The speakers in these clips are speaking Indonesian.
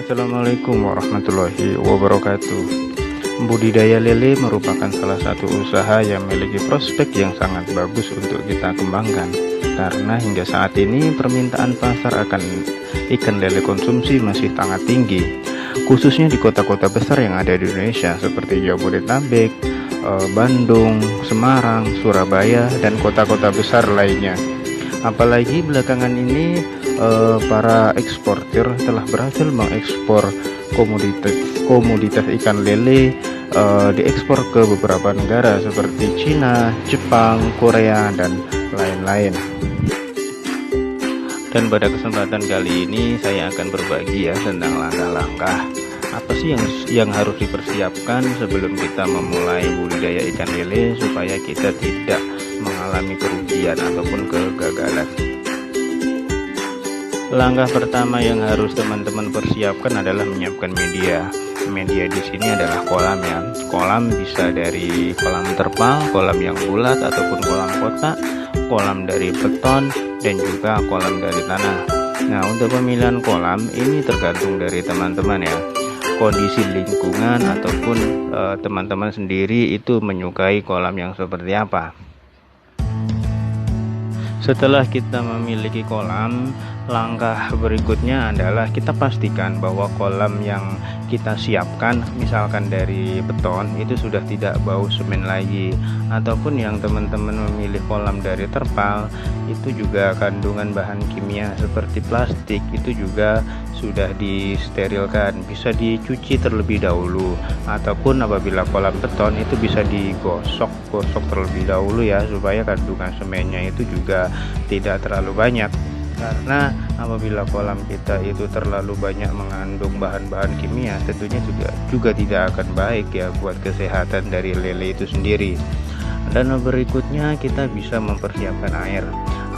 Assalamualaikum warahmatullahi wabarakatuh. Budidaya lele merupakan salah satu usaha yang memiliki prospek yang sangat bagus untuk kita kembangkan, karena hingga saat ini permintaan pasar akan ikan lele konsumsi masih sangat tinggi, khususnya di kota-kota besar yang ada di Indonesia seperti Jabodetabek, Bandung, Semarang, Surabaya, dan kota-kota besar lainnya. Apalagi belakangan ini para eksportir telah berhasil mengekspor komoditas ikan lele, diekspor ke beberapa negara seperti Cina, Jepang, Korea, dan lain-lain. Dan pada kesempatan kali ini saya akan berbagi tentang langkah-langkah apa sih yang harus dipersiapkan sebelum kita memulai budidaya ikan lele supaya kita tidak mengalami kerugian ataupun kegagalan. Langkah pertama yang harus teman-teman persiapkan adalah menyiapkan media. Media di sini adalah kolam ya. Kolam bisa dari kolam terpal, kolam yang bulat ataupun kolam kotak, kolam dari beton, dan juga kolam dari tanah. Nah, untuk pemilihan kolam ini tergantung dari teman-teman ya. Kondisi lingkungan ataupun teman-teman sendiri itu menyukai kolam yang seperti apa. Setelah kita memiliki kolam, langkah berikutnya adalah kita pastikan bahwa kolam yang kita siapkan, misalkan dari beton, itu sudah tidak bau semen lagi, ataupun yang teman-teman memilih kolam dari terpal, itu juga kandungan bahan kimia seperti plastik itu juga sudah disterilkan, bisa dicuci terlebih dahulu, ataupun apabila kolam beton itu bisa digosok terlebih dahulu ya, supaya kandungan semennya itu juga tidak terlalu banyak. Karena apabila kolam kita itu terlalu banyak mengandung bahan-bahan kimia, tentunya juga tidak akan baik ya buat kesehatan dari lele itu sendiri. Dan berikutnya kita bisa mempersiapkan air.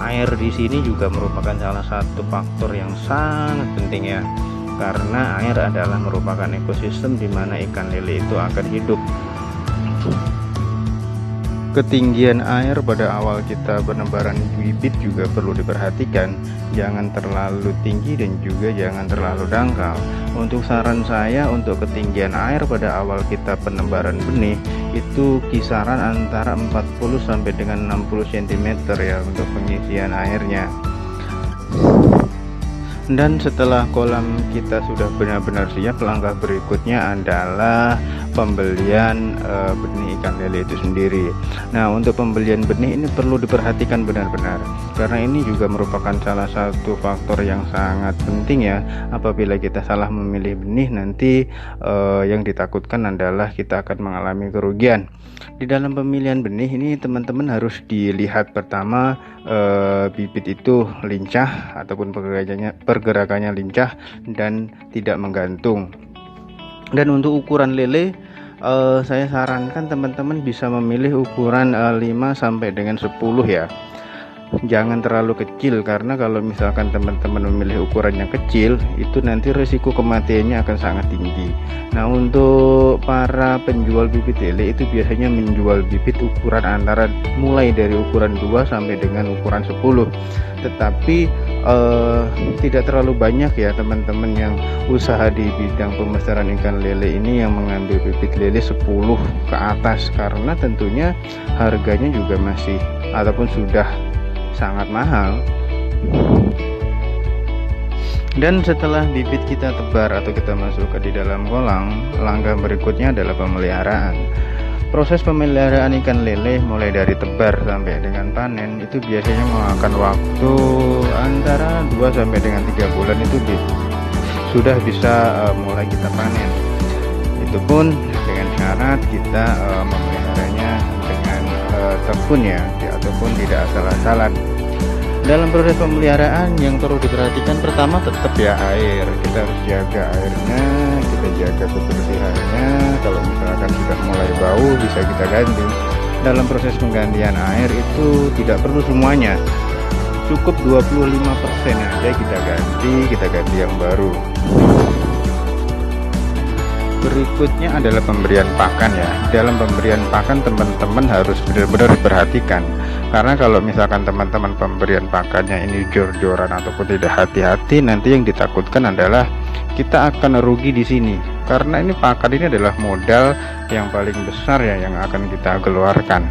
Air di sini juga merupakan salah satu faktor yang sangat penting ya, karena air adalah merupakan ekosistem di mana ikan lele itu akan hidup. Ketinggian air pada awal kita penebaran bibit juga perlu diperhatikan, jangan terlalu tinggi dan juga jangan terlalu dangkal. Untuk saran saya, untuk ketinggian air pada awal kita penebaran benih itu kisaran antara 40 sampai dengan 60 cm ya untuk pengisian airnya. Dan setelah kolam kita sudah benar-benar siap, langkah berikutnya adalah pembelian benih ikan lele itu sendiri. Nah, untuk pembelian benih ini perlu diperhatikan benar-benar, karena ini juga merupakan salah satu faktor yang sangat penting ya. Apabila kita salah memilih benih, nanti yang ditakutkan adalah kita akan mengalami kerugian. Di dalam pemilihan benih ini teman-teman harus dilihat pertama bibit itu lincah ataupun pergerakannya lincah dan tidak menggantung. Dan untuk ukuran lele, saya sarankan teman-teman bisa memilih ukuran 5 sampai dengan 10 ya. Jangan terlalu kecil, karena kalau misalkan teman-teman memilih ukuran yang kecil, itu nanti risiko kematiannya akan sangat tinggi. Nah, untuk para penjual bibit lele itu biasanya menjual bibit ukuran antara mulai dari ukuran 2 sampai dengan ukuran 10. Tetapi tidak terlalu banyak ya teman-teman yang usaha di bidang pembesaran ikan lele ini yang mengambil bibit lele 10 ke atas, karena tentunya harganya juga masih ataupun sudah sangat mahal. Dan setelah bibit kita tebar atau kita masukkan di dalam kolam, langkah berikutnya adalah pemeliharaan. Proses pemeliharaan ikan lele mulai dari tebar sampai dengan panen itu biasanya memakan waktu antara 2 sampai dengan 3 bulan itu sudah bisa mulai kita panen. Itu pun dengan syarat kita memeliharanya dengan tekun ya, ataupun tidak asal-asalan. Dalam proses pemeliharaan yang perlu diperhatikan pertama tetap ya air. Kita harus jaga airnya, kita jaga kebersihannya. Kalau misalkan sudah mulai bau bisa kita ganti. Dalam proses penggantian air itu tidak perlu semuanya, cukup 25% aja kita ganti yang baru. Berikutnya adalah pemberian pakan ya. Dalam pemberian pakan teman-teman harus benar-benar diperhatikan, karena kalau misalkan teman-teman pemberian pakannya ini jor-joran ataupun tidak hati-hati, nanti yang ditakutkan adalah kita akan rugi di sini, karena ini pakan ini adalah modal yang paling besar ya yang akan kita keluarkan.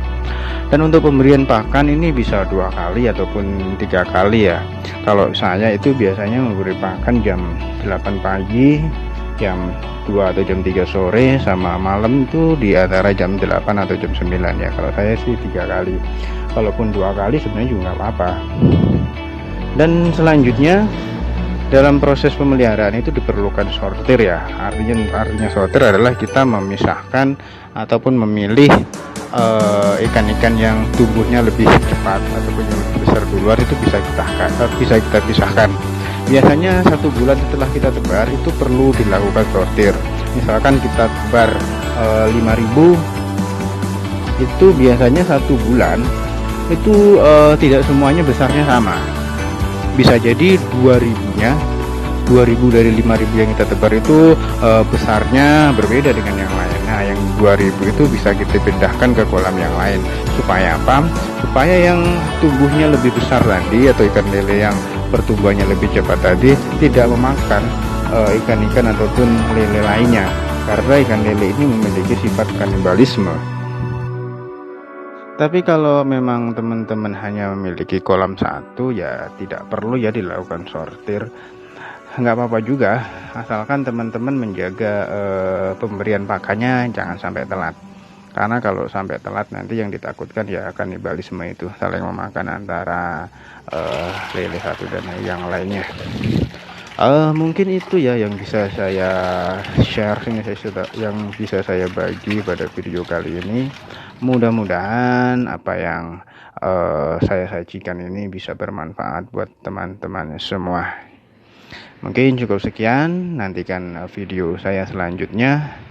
Dan untuk pemberian pakan ini bisa 2 kali ataupun 3 kali ya. Kalau saya itu biasanya memberi pakan jam 8 pagi, jam 2 atau jam 3 sore, sama malam itu di antara jam 8 atau jam 9 ya. Kalau saya sih 3 kali, kalaupun 2 kali sebenarnya juga nggak apa-apa. Dan selanjutnya dalam proses pemeliharaan itu diperlukan sortir ya. Artinya sortir adalah kita memisahkan ataupun memilih ikan-ikan yang tumbuhnya lebih cepat ataupun yang lebih besar duluan, itu bisa kita pisahkan. Biasanya 1 bulan setelah kita tebar itu perlu dilakukan sortir. Misalkan kita tebar 5.000, itu biasanya 1 bulan itu tidak semuanya besarnya sama. Bisa jadi 2.000 dari 5.000 yang kita tebar itu besarnya berbeda dengan yang lain. Nah, yang 2.000 itu bisa kita pindahkan ke kolam yang lain. Supaya apa? Supaya yang tumbuhnya lebih besar tadi, atau ikan lele yang pertumbuhannya lebih cepat tadi, tidak memakan ikan-ikan ataupun lele lainnya. Karena ikan lele ini memiliki sifat kanibalisme. Tapi kalau memang teman-teman hanya memiliki kolam 1, ya tidak perlu ya dilakukan sortir. Nggak apa-apa juga, asalkan teman-teman menjaga pemberian pakannya jangan sampai telat. Karena kalau sampai telat nanti yang ditakutkan ya kanibalisme, itu saling memakan antara lele satu dan yang lainnya. Mungkin itu ya yang bisa saya share, yang bisa saya bagi pada video kali ini. Mudah-mudahan apa yang saya sajikan ini bisa bermanfaat buat teman-teman semua. Mungkin cukup sekian, nantikan video saya selanjutnya.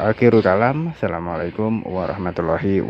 Akhirul kalam, assalamualaikum warahmatullahi wabarakatuh.